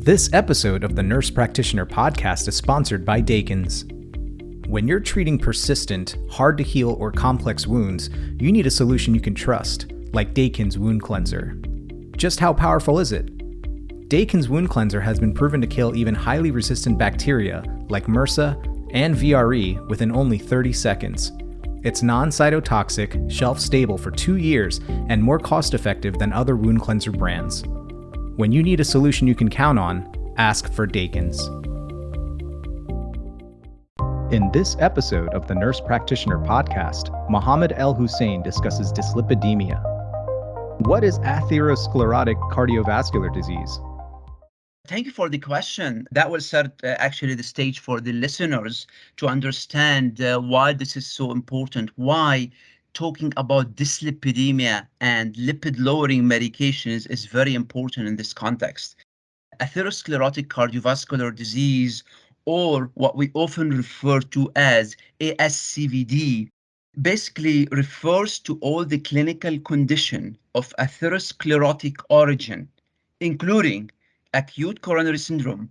This episode of the Nurse Practitioner Podcast is sponsored by Dakin's. When you're treating persistent, hard-to-heal, or complex wounds, you need a solution you can trust, like Dakin's Wound Cleanser. Just how powerful is it? Dakin's Wound Cleanser has been proven to kill even highly resistant bacteria like MRSA and VRE within only 30 seconds. It's non-cytotoxic, shelf-stable for 2 years, and more cost-effective than other wound cleanser brands. When you need a solution you can count on, ask for Dakin's. In this episode of the Nurse Practitioner Podcast, Mohamed El Hussein discusses dyslipidemia. What is atherosclerotic cardiovascular disease? Thank you for the question. That will set actually the stage for the listeners to understand why this is so important, why talking about dyslipidemia and lipid-lowering medications is very important in this context. Atherosclerotic cardiovascular disease, or what we often refer to as ASCVD, basically refers to all the clinical condition of atherosclerotic origin, including acute coronary syndrome,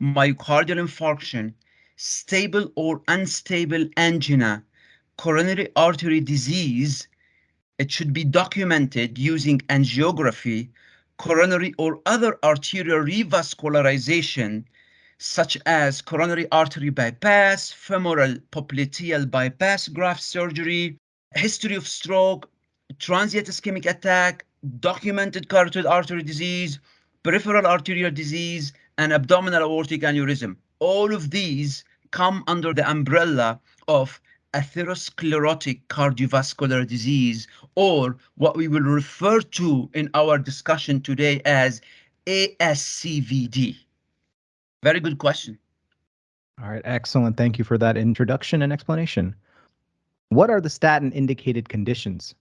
myocardial infarction, stable or unstable angina, coronary artery disease. It should be documented using angiography, coronary or other arterial revascularization, such as coronary artery bypass, femoral popliteal bypass graft surgery, history of stroke, transient ischemic attack, documented carotid artery disease, peripheral arterial disease, and abdominal aortic aneurysm. All of these come under the umbrella of atherosclerotic cardiovascular disease, or what we will refer to in our discussion today as ASCVD. Very good question. All right, excellent. Thank you for that introduction and explanation. What are the statin-indicated conditions?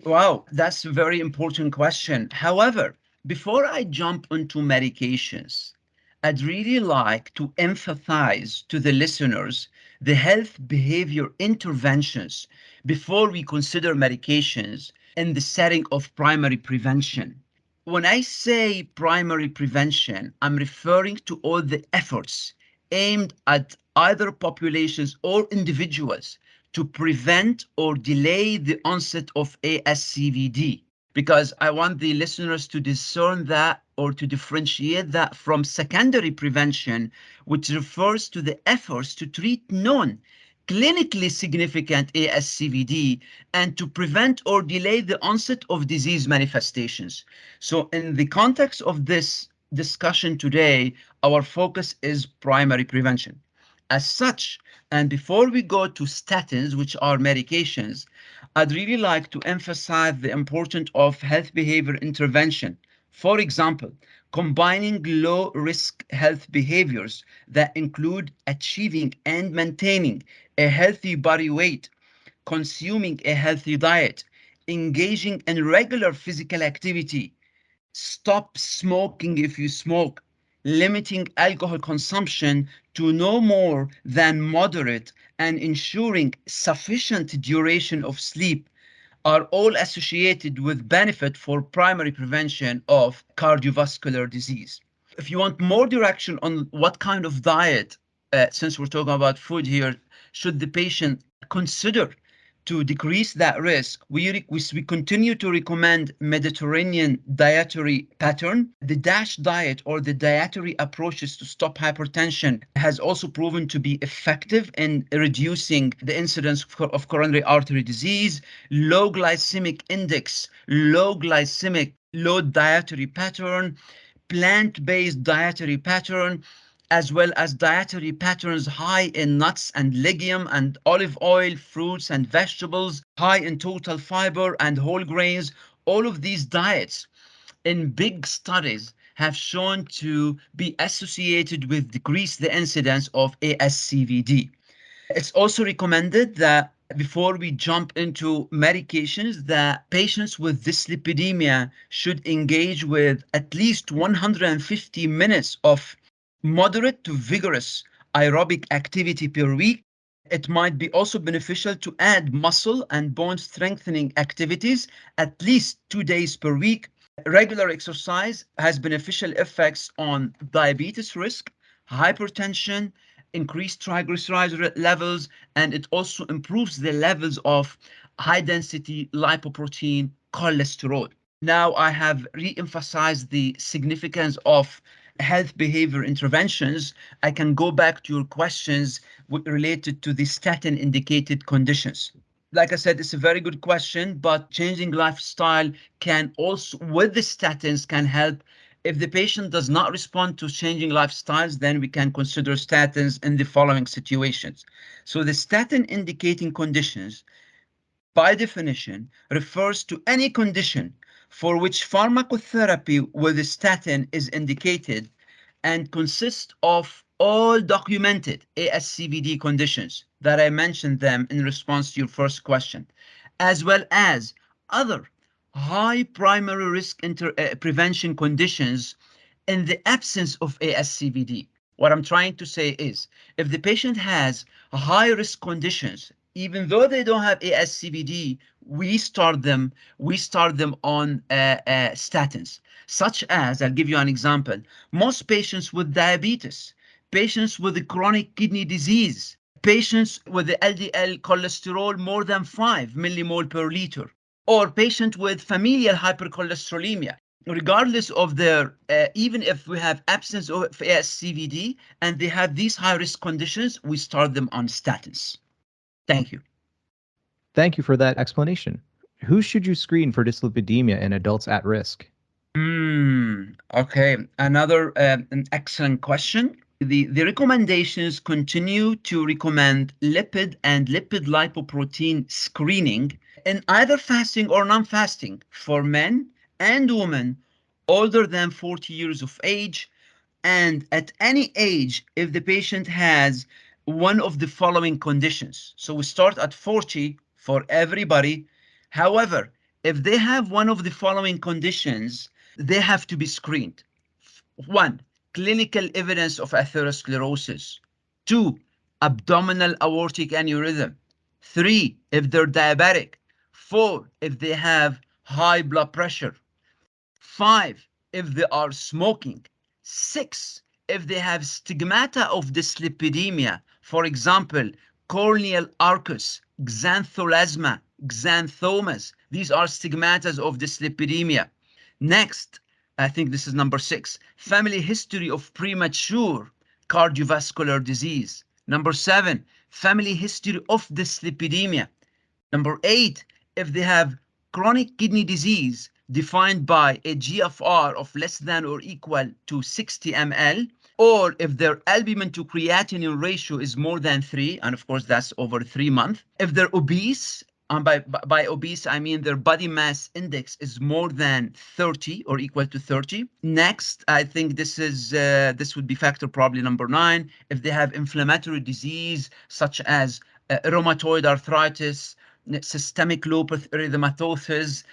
Wow, that's a very important question. However, before I jump into medications, I'd really like to emphasize to the listeners the health behavior interventions before we consider medications in the setting of primary prevention. When I say primary prevention, I'm referring to all the efforts aimed at either populations or individuals to prevent or delay the onset of ASCVD, because I want the listeners to discern that or to differentiate that from secondary prevention, which refers to the efforts to treat known clinically significant ASCVD and to prevent or delay the onset of disease manifestations. So in the context of this discussion today, our focus is primary prevention. As such, and before we go to statins, which are medications, I'd really like to emphasize the importance of health behavior intervention. For example, combining low-risk health behaviors that include achieving and maintaining a healthy body weight, consuming a healthy diet, engaging in regular physical activity, stop smoking if you smoke, limiting alcohol consumption to no more than moderate, and ensuring sufficient duration of sleep are all associated with benefit for primary prevention of cardiovascular disease. If you want more direction on what kind of diet, since we're talking about food here, should the patient consider to decrease that risk, we continue to recommend Mediterranean dietary pattern. The DASH diet, or the dietary approaches to stop hypertension, has also proven to be effective in reducing the incidence of coronary artery disease. Low glycemic index, low glycemic, low dietary pattern, plant-based dietary pattern, as well as dietary patterns high in nuts and legume and olive oil, fruits and vegetables, high in total fiber and whole grains. All of these diets in big studies have shown to be associated with decrease the incidence of ASCVD. It's also recommended that before we jump into medications, that patients with dyslipidemia should engage with at least 150 minutes of moderate to vigorous aerobic activity per week. It might be also beneficial to add muscle and bone strengthening activities at least 2 days per week. Regular exercise has beneficial effects on diabetes risk, hypertension, increased triglyceride levels, and it also improves the levels of high density lipoprotein cholesterol. Now, I have re-emphasized the significance of health behavior interventions. I can go back to your questions related to the statin indicated conditions. Like I said, it's a very good question, but changing lifestyle can also, with the statins, can help. If the patient does not respond to changing lifestyles, then we can consider statins in the following situations. So the statin indicating conditions, by definition, refers to any condition for which pharmacotherapy with a statin is indicated and consists of all documented ASCVD conditions that I mentioned them in response to your first question, as well as other high primary risk prevention conditions in the absence of ASCVD. What I'm trying to say is, if the patient has high risk conditions, even though they don't have ASCVD, we start them on statins, such as, I'll give you an example. Most patients with diabetes, patients with chronic kidney disease, patients with the LDL cholesterol more than 5 millimole per liter, or patient with familial hypercholesterolemia, regardless of their, even if we have absence of ASCVD and they have these high risk conditions, we start them on statins. Thank you. Thank you for that explanation. Who should you screen for dyslipidemia in adults at risk? Okay, another an excellent question. The recommendations continue to recommend lipid and lipid lipoprotein screening in either fasting or non-fasting for men and women older than 40 years of age, and at any age if the patient has one of the following conditions. So we start at 40 for everybody. However, if they have one of the following conditions, they have to be screened. One, clinical evidence of atherosclerosis. Two, abdominal aortic aneurysm. Three, if they're diabetic. Four, if they have high blood pressure. Five, if they are smoking. Six, if they have stigmata of dyslipidemia, for example, corneal arcus, xantholasma, xanthomas. These are stigmata of dyslipidemia. Next, I think this is number 6, family history of premature cardiovascular disease. Number 7, family history of dyslipidemia. Number 8, if they have chronic kidney disease defined by a GFR of less than or equal to 60 ml, or if their albumin to creatinine ratio is more than 3, and of course that's over 3 months. If they're obese, and by obese I mean their body mass index is more than 30 or equal to 30. Next, I think this would be factor probably number 9. If they have inflammatory disease such as rheumatoid arthritis, systemic lupus erythematosus,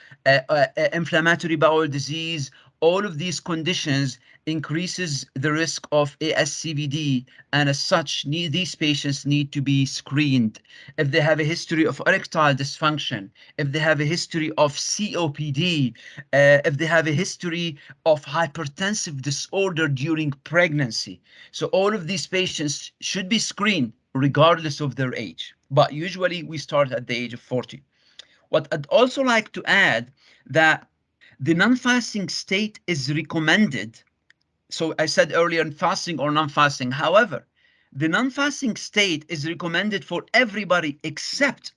inflammatory bowel disease, all of these conditions increases the risk of ASCVD, and as such, these patients need to be screened. If they have a history of erectile dysfunction, if they have a history of COPD, if they have a history of hypertensive disorder during pregnancy. So all of these patients should be screened regardless of their age. But usually we start at the age of 40. What I'd also like to add that the non-fasting state is recommended. So I said earlier, fasting or non-fasting. However, the non-fasting state is recommended for everybody except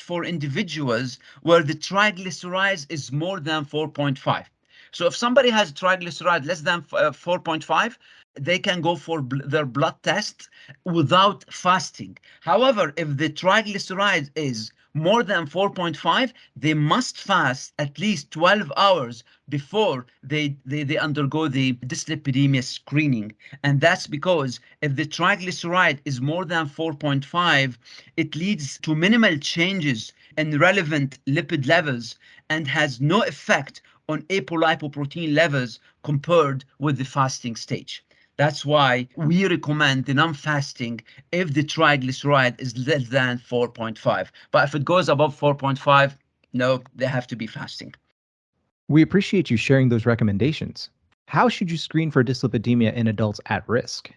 for individuals where the triglycerides is more than 4.5. So if somebody has triglyceride less than 4.5, they can go for their blood test without fasting. However, if the triglyceride is more than 4.5, they must fast at least 12 hours before they undergo the dyslipidemia screening. And that's because if the triglyceride is more than 4.5, it leads to minimal changes in relevant lipid levels and has no effect on apolipoprotein levels compared with the fasting stage. That's why we recommend the non-fasting if the triglyceride is less than 4.5. But if it goes above 4.5, no, they have to be fasting. We appreciate you sharing those recommendations. How should you screen for dyslipidemia in adults at risk?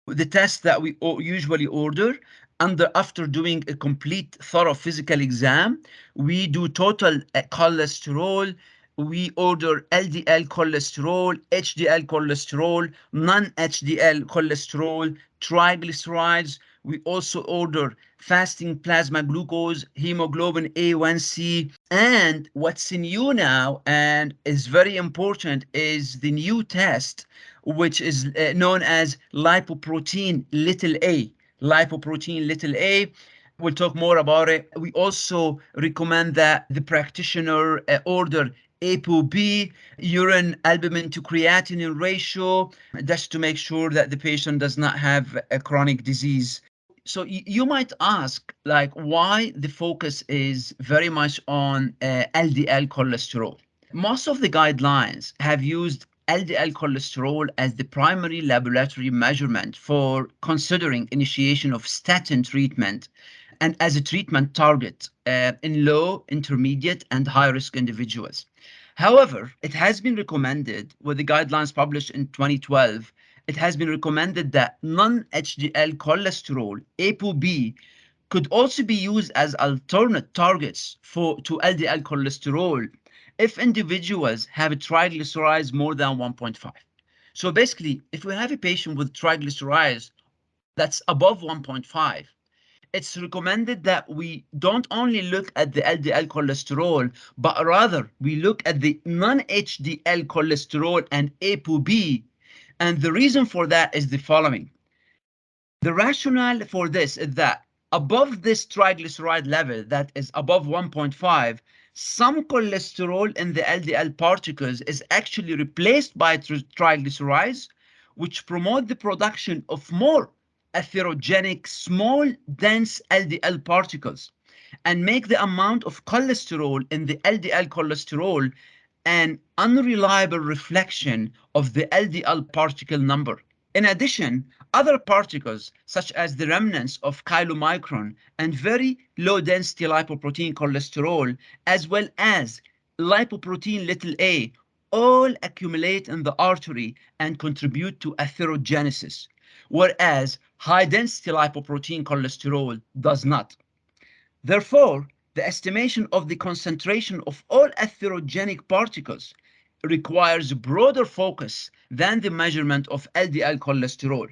The test that we usually order after doing a complete thorough physical exam, we do total cholesterol. We order LDL cholesterol, HDL cholesterol, non-HDL cholesterol, triglycerides. We also order fasting plasma glucose, hemoglobin A1C. And what's new now and is very important is the new test, which is known as lipoprotein little a. Lipoprotein little a. We'll talk more about it. We also recommend that the practitioner order ApoB, urine albumin to creatinine ratio, just to make sure that the patient does not have a chronic disease. So you might ask, like, why the focus is very much on LDL cholesterol. Most of the guidelines have used LDL cholesterol as the primary laboratory measurement for considering initiation of statin treatment and as a treatment target in low, intermediate, and high risk individuals. However, it has been recommended with the guidelines published in 2012, it has been recommended that non-HDL cholesterol, ApoB, could also be used as alternate targets to LDL cholesterol if individuals have triglycerides more than 1.5. So basically, if we have a patient with triglycerides that's above 1.5, it's recommended that we don't only look at the LDL cholesterol, but rather we look at the non-HDL cholesterol and ApoB. And the reason for that is the following. The rationale for this is that above this triglyceride level that is above 1.5, some cholesterol in the LDL particles is actually replaced by triglycerides, which promote the production of more atherogenic, small, dense LDL particles and make the amount of cholesterol in the LDL cholesterol an unreliable reflection of the LDL particle number. In addition, other particles, such as the remnants of chylomicron and very low density lipoprotein cholesterol, as well as lipoprotein little a, all accumulate in the artery and contribute to atherogenesis, whereas high density lipoprotein cholesterol does not. Therefore, the estimation of the concentration of all atherogenic particles requires broader focus than the measurement of LDL cholesterol.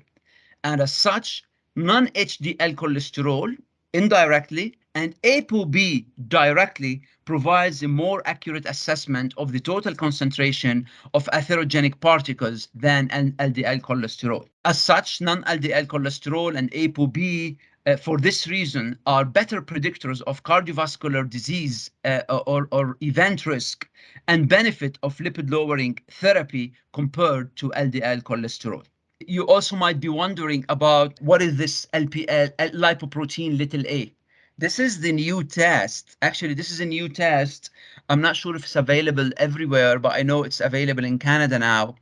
And as such, non-HDL cholesterol indirectly and ApoB directly provides a more accurate assessment of the total concentration of atherogenic particles than an LDL cholesterol. As such, non-LDL cholesterol and ApoB for this reason are better predictors of cardiovascular disease or event risk and benefit of lipid lowering therapy compared to LDL cholesterol. You also might be wondering about what is this LPL, lipoprotein little a. This is the new test. Actually, this is a new test. I'm not sure if it's available everywhere, but I know it's available in Canada now.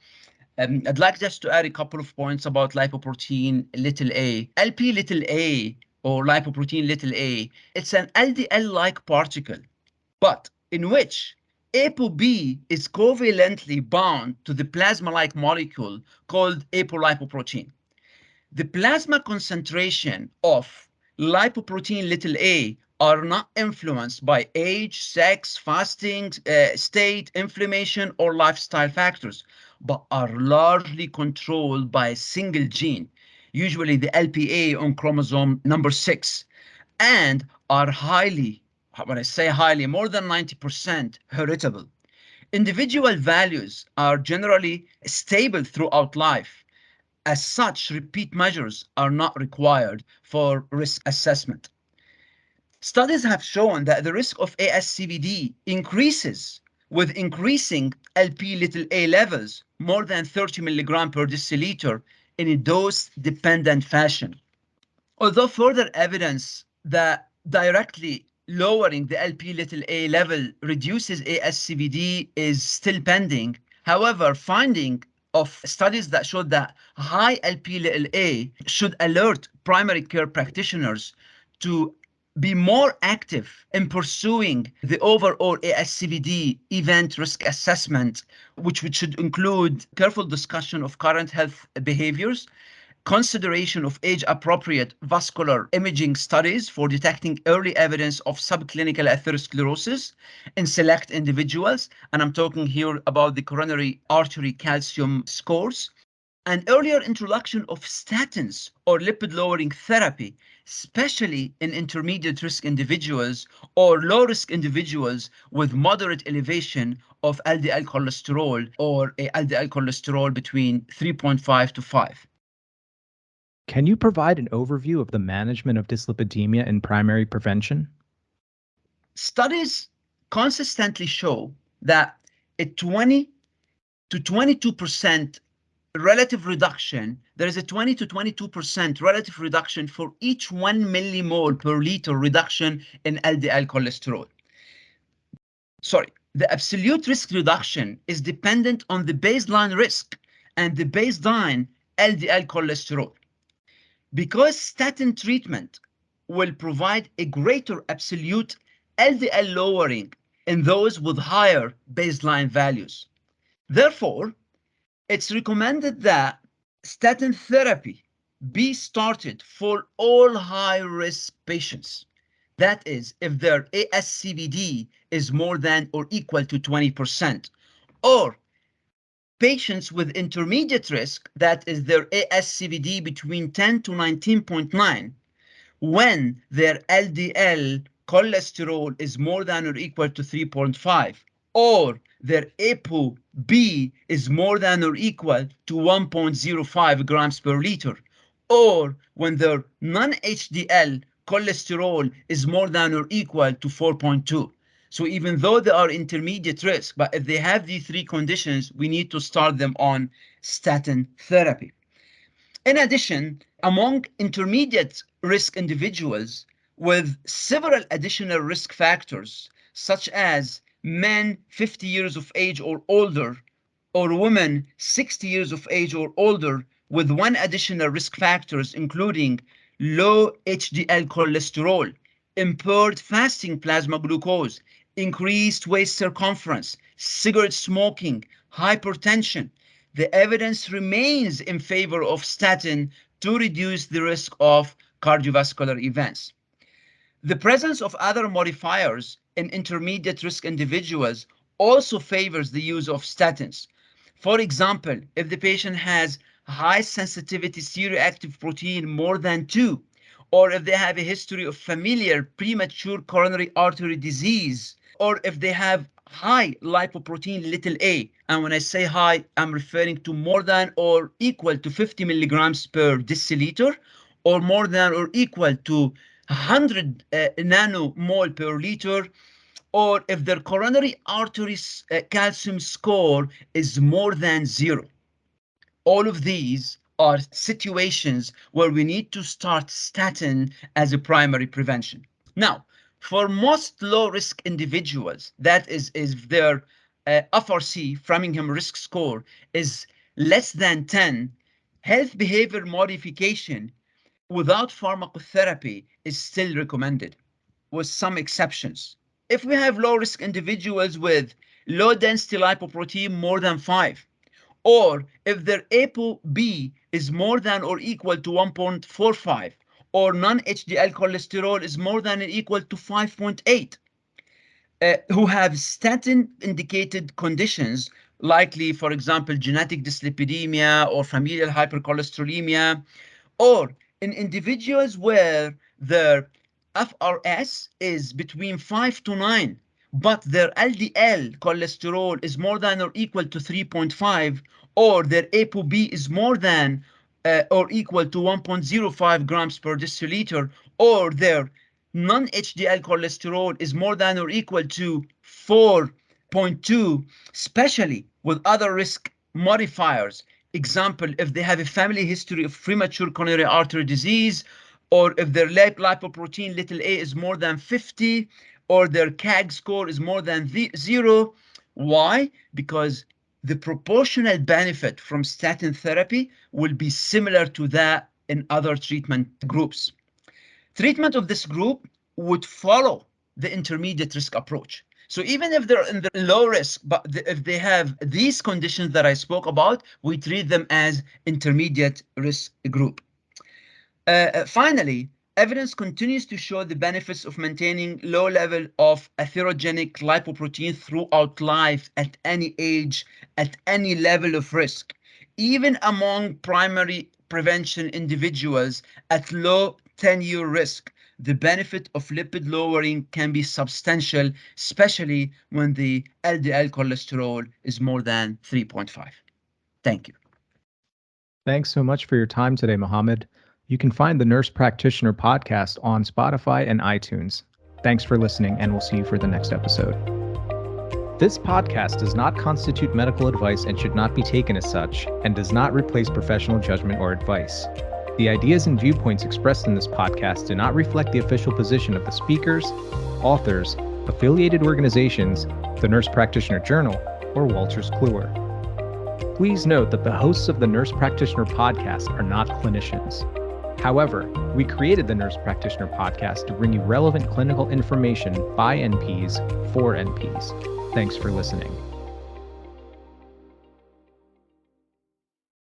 I'd like just to add a couple of points about lipoprotein little a. LP little a or lipoprotein little a, it's an LDL-like particle, but in which ApoB is covalently bound to the plasma-like molecule called apolipoprotein. The plasma concentration of lipoprotein little a are not influenced by age, sex, fasting, state, inflammation, or lifestyle factors, but are largely controlled by a single gene, usually the LPA on chromosome number 6, and are highly, when I say highly, more than 90% heritable. Individual values are generally stable throughout life. As such, repeat measures are not required for risk assessment. Studies have shown that the risk of ASCVD increases with increasing LP little a levels more than 30 milligram per deciliter in a dose-dependent fashion. Although further evidence that directly lowering the LP little a level reduces ASCVD is still pending. However, finding of studies that showed that high LP little a should alert primary care practitioners to be more active in pursuing the overall ASCVD event risk assessment, which should include careful discussion of current health behaviors, consideration of age-appropriate vascular imaging studies for detecting early evidence of subclinical atherosclerosis in select individuals. And I'm talking here about the coronary artery calcium scores. An earlier introduction of statins or lipid-lowering therapy, especially in intermediate risk individuals or low risk individuals with moderate elevation of LDL cholesterol or a LDL cholesterol between 3.5 to 5. Can you provide an overview of the management of dyslipidemia in primary prevention? Studies consistently show that a 20 to 22% relative reduction, there is a 20 to 22% relative reduction for each 1 millimole per liter reduction in LDL cholesterol. The absolute risk reduction is dependent on the baseline risk and the baseline LDL cholesterol. Because statin treatment will provide a greater absolute LDL lowering in those with higher baseline values. Therefore, it's recommended that statin therapy be started for all high-risk patients. That is, if their ASCVD is more than or equal to 20%, or patients with intermediate risk, that is their ASCVD between 10 to 19.9, when their LDL cholesterol is more than or equal to 3.5, or their ApoB is more than or equal to 1.05 grams per liter, or when their non-HDL cholesterol is more than or equal to 4.2. So even though they are intermediate risk, but if they have these three conditions, we need to start them on statin therapy. In addition, among intermediate risk individuals with several additional risk factors, such as men 50 years of age or older, or women 60 years of age or older, with one additional risk factors, including low HDL cholesterol, impaired fasting plasma glucose, increased waist circumference, cigarette smoking, hypertension, the evidence remains in favor of statin to reduce the risk of cardiovascular events. The presence of other modifiers in intermediate risk individuals also favors the use of statins. For example, if the patient has high sensitivity C-reactive protein more than 2, or if they have a history of familial premature coronary artery disease, or if they have high lipoprotein little a, and when I say high, I'm referring to more than or equal to 50 milligrams per deciliter, or more than or equal to 100 nanomole per liter, or if their coronary artery calcium score is more than 0. All of these are situations where we need to start statin as a primary prevention. Now, for most low-risk individuals, that is their FRC, Framingham Risk Score, is less than 10, health behavior modification without pharmacotherapy is still recommended, with some exceptions. If we have low-risk individuals with low-density lipoprotein more than 5, or if their ApoB is more than or equal to 1.45, or non-HDL cholesterol is more than or equal to 5.8, who have statin-indicated conditions, likely, for example, genetic dyslipidemia or familial hypercholesterolemia, or in individuals where their FRS is between 5 to 9, but their LDL cholesterol is more than or equal to 3.5, or their ApoB is more than or equal to 1.05 grams per deciliter, or their non-HDL cholesterol is more than or equal to 4.2, especially with other risk modifiers. Example, if they have a family history of premature coronary artery disease, or if their lipoprotein little a is more than 50, or their CAG score is more than 0. Why? Because the proportional benefit from statin therapy will be similar to that in other treatment groups. Treatment of this group would follow the intermediate risk approach. So even if they're in the low risk, but if they have these conditions that I spoke about, we treat them as intermediate risk group. Finally, evidence continues to show the benefits of maintaining low level of atherogenic lipoprotein throughout life at any age, at any level of risk, even among primary prevention individuals at low 10-year risk. The benefit of lipid lowering can be substantial, especially when the LDL cholesterol is more than 3.5. Thank you. Thanks so much for your time today, Mohamed. You can find the Nurse Practitioner Podcast on Spotify and iTunes. Thanks for listening, and we'll see you for the next episode. This podcast does not constitute medical advice and should not be taken as such, and does not replace professional judgment or advice. The ideas and viewpoints expressed in this podcast do not reflect the official position of the speakers, authors, affiliated organizations, the Nurse Practitioner Journal, or Wolters Kluwer. Please note that the hosts of the Nurse Practitioner Podcast are not clinicians. However, we created the Nurse Practitioner Podcast to bring you relevant clinical information by NPs for NPs. Thanks for listening.